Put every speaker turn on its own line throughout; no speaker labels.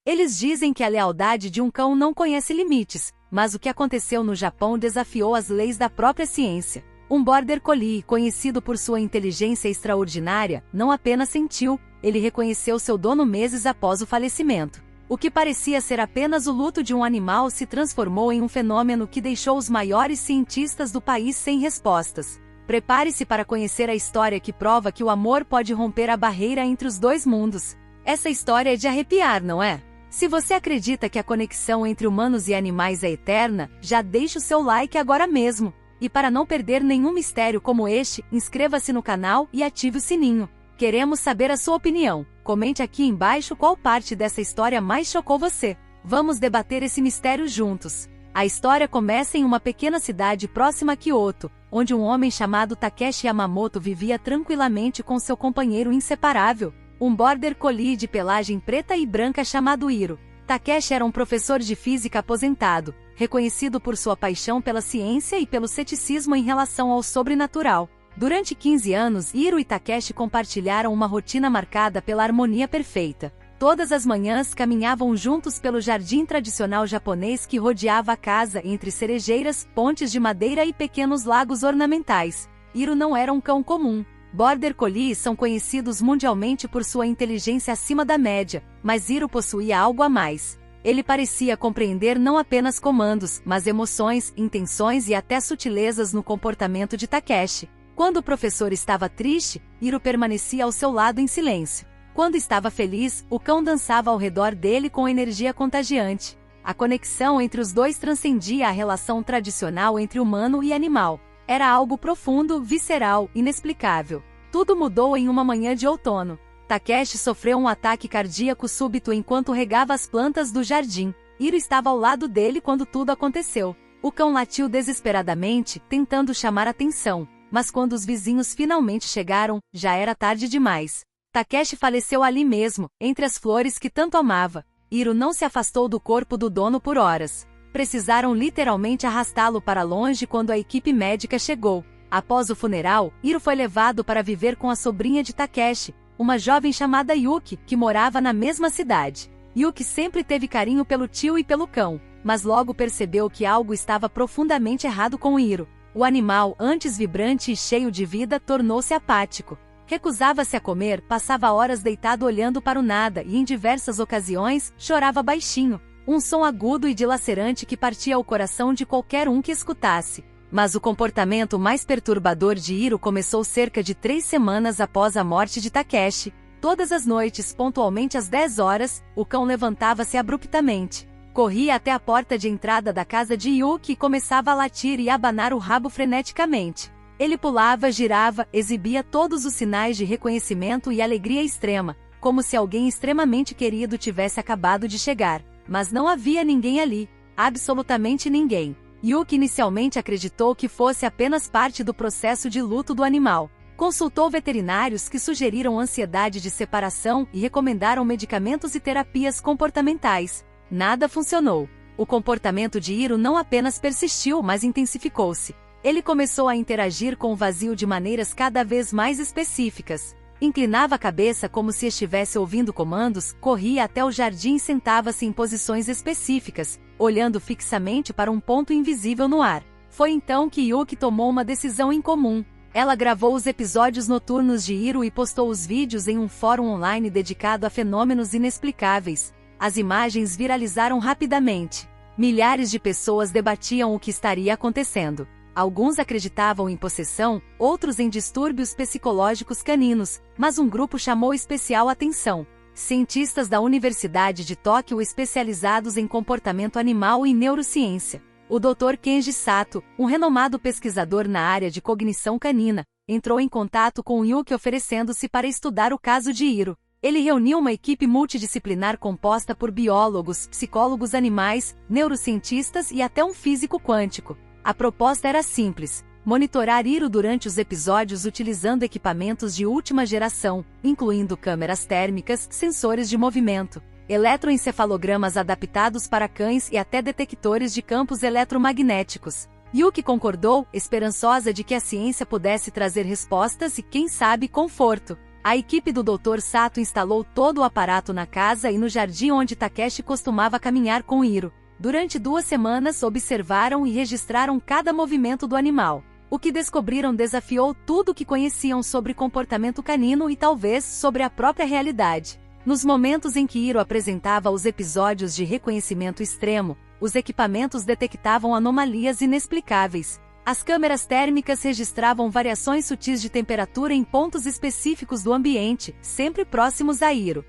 Eles dizem que a lealdade de um cão não conhece limites, mas o que aconteceu no Japão desafiou as leis da própria ciência. Um Border Collie, conhecido por sua inteligência extraordinária, não apenas sentiu, ele reconheceu seu dono meses após o falecimento. O que parecia ser apenas o luto de um animal se transformou em um fenômeno que deixou os maiores cientistas do país sem respostas. Prepare-se para conhecer a história que prova que o amor pode romper a barreira entre os dois mundos. Essa história é de arrepiar, não é? Se você acredita que a conexão entre humanos e animais é eterna, já deixe o seu like agora mesmo. E para não perder nenhum mistério como este, inscreva-se no canal e ative o sininho. Queremos saber a sua opinião. Comente aqui embaixo qual parte dessa história mais chocou você. Vamos debater esse mistério juntos. A história começa em uma pequena cidade próxima a Kyoto, onde um homem chamado Takeshi Yamamoto vivia tranquilamente com seu companheiro inseparável, um Border Collie de pelagem preta e branca chamado Hiro. Takeshi era um professor de física aposentado, reconhecido por sua paixão pela ciência e pelo ceticismo em relação ao sobrenatural. Durante 15 anos, Hiro e Takeshi compartilharam uma rotina marcada pela harmonia perfeita. Todas as manhãs caminhavam juntos pelo jardim tradicional japonês que rodeava a casa entre cerejeiras, pontes de madeira e pequenos lagos ornamentais. Hiro não era um cão comum. Border Collies são conhecidos mundialmente por sua inteligência acima da média, mas Hiro possuía algo a mais. Ele parecia compreender não apenas comandos, mas emoções, intenções e até sutilezas no comportamento de Takeshi. Quando o professor estava triste, Hiro permanecia ao seu lado em silêncio. Quando estava feliz, o cão dançava ao redor dele com energia contagiante. A conexão entre os dois transcendia a relação tradicional entre humano e animal. Era algo profundo, visceral, inexplicável. Tudo mudou em uma manhã de outono. Takeshi sofreu um ataque cardíaco súbito enquanto regava as plantas do jardim. Hiro estava ao lado dele quando tudo aconteceu. O cão latiu desesperadamente, tentando chamar atenção. Mas quando os vizinhos finalmente chegaram, já era tarde demais. Takeshi faleceu ali mesmo, entre as flores que tanto amava. Hiro não se afastou do corpo do dono por horas. Precisaram literalmente arrastá-lo para longe quando a equipe médica chegou. Após o funeral, Hiro foi levado para viver com a sobrinha de Takeshi, uma jovem chamada Yuki, que morava na mesma cidade. Yuki sempre teve carinho pelo tio e pelo cão, mas logo percebeu que algo estava profundamente errado com Hiro. O animal, antes vibrante e cheio de vida, tornou-se apático. Recusava-se a comer, passava horas deitado olhando para o nada e, em diversas ocasiões, chorava baixinho, um som agudo e dilacerante que partia o coração de qualquer um que escutasse. Mas o comportamento mais perturbador de Hiro começou cerca de 3 semanas após a morte de Takeshi. Todas as noites, pontualmente às 10 horas, o cão levantava-se abruptamente. Corria até a porta de entrada da casa de Yuki e começava a latir e abanar o rabo freneticamente. Ele pulava, girava, exibia todos os sinais de reconhecimento e alegria extrema, como se alguém extremamente querido tivesse acabado de chegar. Mas não havia ninguém ali, absolutamente ninguém. Yuki inicialmente acreditou que fosse apenas parte do processo de luto do animal. Consultou veterinários que sugeriram ansiedade de separação e recomendaram medicamentos e terapias comportamentais. Nada funcionou. O comportamento de Hiro não apenas persistiu, mas intensificou-se. Ele começou a interagir com o vazio de maneiras cada vez mais específicas. Inclinava a cabeça como se estivesse ouvindo comandos, corria até o jardim e sentava-se em posições específicas, olhando fixamente para um ponto invisível no ar. Foi então que Yuki tomou uma decisão incomum. Ela gravou os episódios noturnos de Hiro e postou os vídeos em um fórum online dedicado a fenômenos inexplicáveis. As imagens viralizaram rapidamente. Milhares de pessoas debatiam o que estaria acontecendo. Alguns acreditavam em possessão, outros em distúrbios psicológicos caninos, mas um grupo chamou especial atenção. Cientistas da Universidade de Tóquio especializados em comportamento animal e neurociência. O Dr. Kenji Sato, um renomado pesquisador na área de cognição canina, entrou em contato com Yuki oferecendo-se para estudar o caso de Hiro. Ele reuniu uma equipe multidisciplinar composta por biólogos, psicólogos animais, neurocientistas e até um físico quântico. A proposta era simples: monitorar Hiro durante os episódios utilizando equipamentos de última geração, incluindo câmeras térmicas, sensores de movimento, eletroencefalogramas adaptados para cães e até detectores de campos eletromagnéticos. Yuki concordou, esperançosa de que a ciência pudesse trazer respostas e, quem sabe, conforto. A equipe do Dr. Sato instalou todo o aparato na casa e no jardim onde Takeshi costumava caminhar com Hiro. Durante 2 semanas observaram e registraram cada movimento do animal. O que descobriram desafiou tudo o que conheciam sobre comportamento canino e talvez sobre a própria realidade. Nos momentos em que Hiro apresentava os episódios de reconhecimento extremo, os equipamentos detectavam anomalias inexplicáveis. As câmeras térmicas registravam variações sutis de temperatura em pontos específicos do ambiente, sempre próximos a Hiro.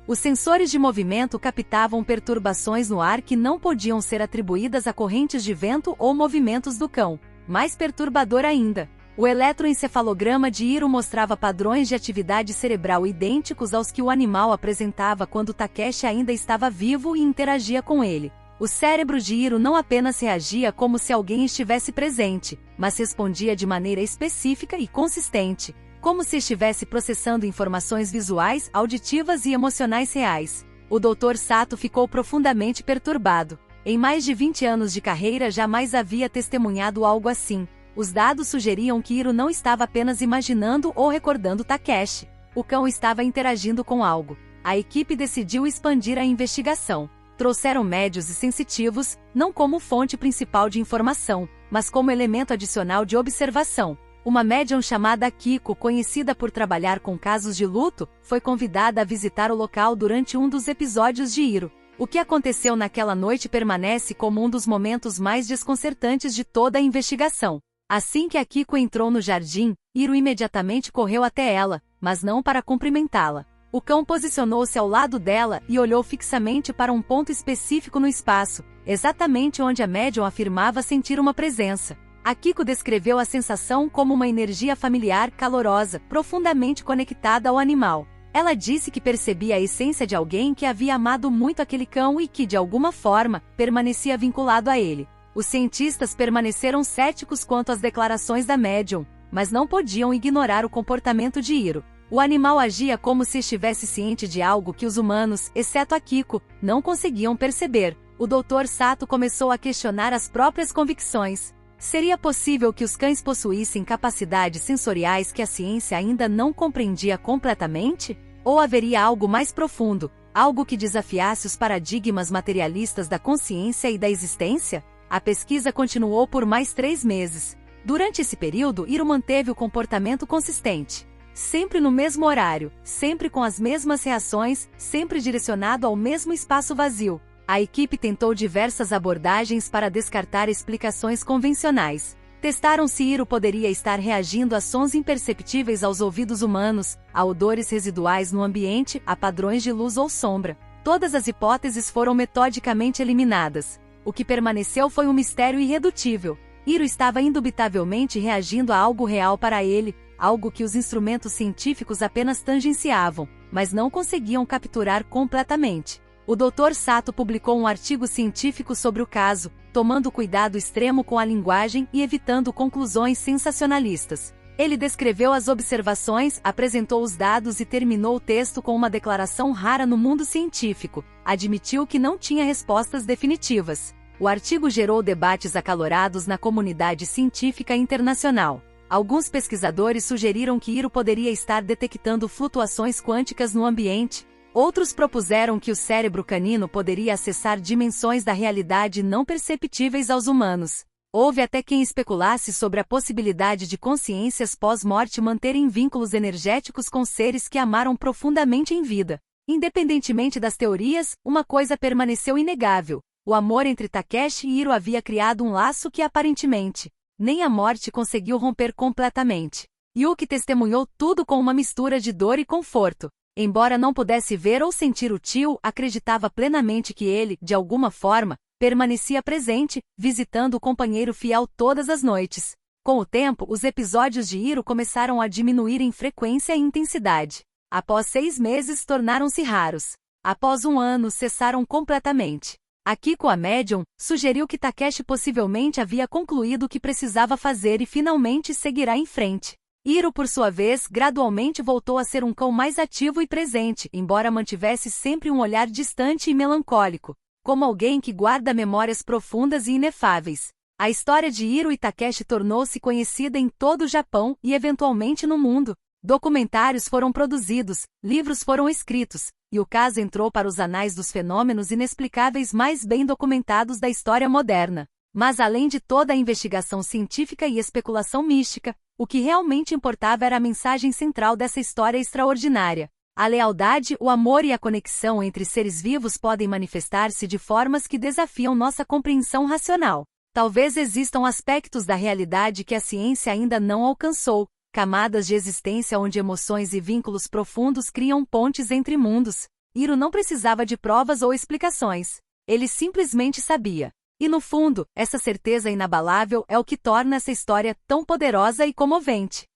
Os sensores de movimento captavam perturbações no ar que não podiam ser atribuídas a correntes de vento ou movimentos do cão. Mais perturbador ainda, o eletroencefalograma de Hiro mostrava padrões de atividade cerebral idênticos aos que o animal apresentava quando Takeshi ainda estava vivo e interagia com ele. O cérebro de Hiro não apenas reagia como se alguém estivesse presente, mas respondia de maneira específica e consistente, como se estivesse processando informações visuais, auditivas e emocionais reais. O Dr. Sato ficou profundamente perturbado. Em mais de 20 anos de carreira jamais havia testemunhado algo assim. Os dados sugeriam que Hiro não estava apenas imaginando ou recordando Takeshi. O cão estava interagindo com algo. A equipe decidiu expandir a investigação. Trouxeram médios e sensitivos, não como fonte principal de informação, mas como elemento adicional de observação. Uma médium chamada Akiko, conhecida por trabalhar com casos de luto, foi convidada a visitar o local durante um dos episódios de Hiro. O que aconteceu naquela noite permanece como um dos momentos mais desconcertantes de toda a investigação. Assim que Akiko entrou no jardim, Hiro imediatamente correu até ela, mas não para cumprimentá-la. O cão posicionou-se ao lado dela e olhou fixamente para um ponto específico no espaço, exatamente onde a médium afirmava sentir uma presença. Akiko descreveu a sensação como uma energia familiar calorosa, profundamente conectada ao animal. Ela disse que percebia a essência de alguém que havia amado muito aquele cão e que, de alguma forma, permanecia vinculado a ele. Os cientistas permaneceram céticos quanto às declarações da médium, mas não podiam ignorar o comportamento de Hiro. O animal agia como se estivesse ciente de algo que os humanos, exceto Akiko, não conseguiam perceber. O Dr. Sato começou a questionar as próprias convicções. Seria possível que os cães possuíssem capacidades sensoriais que a ciência ainda não compreendia completamente? Ou haveria algo mais profundo, algo que desafiasse os paradigmas materialistas da consciência e da existência? A pesquisa continuou por mais 3 meses. Durante esse período, Hiro manteve o comportamento consistente. Sempre no mesmo horário, sempre com as mesmas reações, sempre direcionado ao mesmo espaço vazio. A equipe tentou diversas abordagens para descartar explicações convencionais. Testaram se Hiro poderia estar reagindo a sons imperceptíveis aos ouvidos humanos, a odores residuais no ambiente, a padrões de luz ou sombra. Todas as hipóteses foram metodicamente eliminadas. O que permaneceu foi um mistério irredutível. Hiro estava indubitavelmente reagindo a algo real para ele, algo que os instrumentos científicos apenas tangenciavam, mas não conseguiam capturar completamente. O Dr. Sato publicou um artigo científico sobre o caso, tomando cuidado extremo com a linguagem e evitando conclusões sensacionalistas. Ele descreveu as observações, apresentou os dados e terminou o texto com uma declaração rara no mundo científico. Admitiu que não tinha respostas definitivas. O artigo gerou debates acalorados na comunidade científica internacional. Alguns pesquisadores sugeriram que Hiro poderia estar detectando flutuações quânticas no ambiente. Outros propuseram que o cérebro canino poderia acessar dimensões da realidade não perceptíveis aos humanos. Houve até quem especulasse sobre a possibilidade de consciências pós-morte manterem vínculos energéticos com seres que amaram profundamente em vida. Independentemente das teorias, uma coisa permaneceu inegável. O amor entre Takeshi e Hiro havia criado um laço que aparentemente nem a morte conseguiu romper completamente. Yuki testemunhou tudo com uma mistura de dor e conforto. Embora não pudesse ver ou sentir o tio, acreditava plenamente que ele, de alguma forma, permanecia presente, visitando o companheiro fiel todas as noites. Com o tempo, os episódios de Hiro começaram a diminuir em frequência e intensidade. Após 6 meses, tornaram-se raros. Após 1 ano, cessaram completamente. Akiko, a médium, sugeriu que Takeshi possivelmente havia concluído o que precisava fazer e finalmente seguirá em frente. Hiro, por sua vez, gradualmente voltou a ser um cão mais ativo e presente, embora mantivesse sempre um olhar distante e melancólico, como alguém que guarda memórias profundas e inefáveis. A história de Hiro e Takeshi tornou-se conhecida em todo o Japão e eventualmente no mundo. Documentários foram produzidos, livros foram escritos, e o caso entrou para os anais dos fenômenos inexplicáveis mais bem documentados da história moderna. Mas além de toda a investigação científica e especulação mística, o que realmente importava era a mensagem central dessa história extraordinária. A lealdade, o amor e a conexão entre seres vivos podem manifestar-se de formas que desafiam nossa compreensão racional. Talvez existam aspectos da realidade que a ciência ainda não alcançou, camadas de existência onde emoções e vínculos profundos criam pontes entre mundos. Hiro não precisava de provas ou explicações. Ele simplesmente sabia. E no fundo, essa certeza inabalável é o que torna essa história tão poderosa e comovente.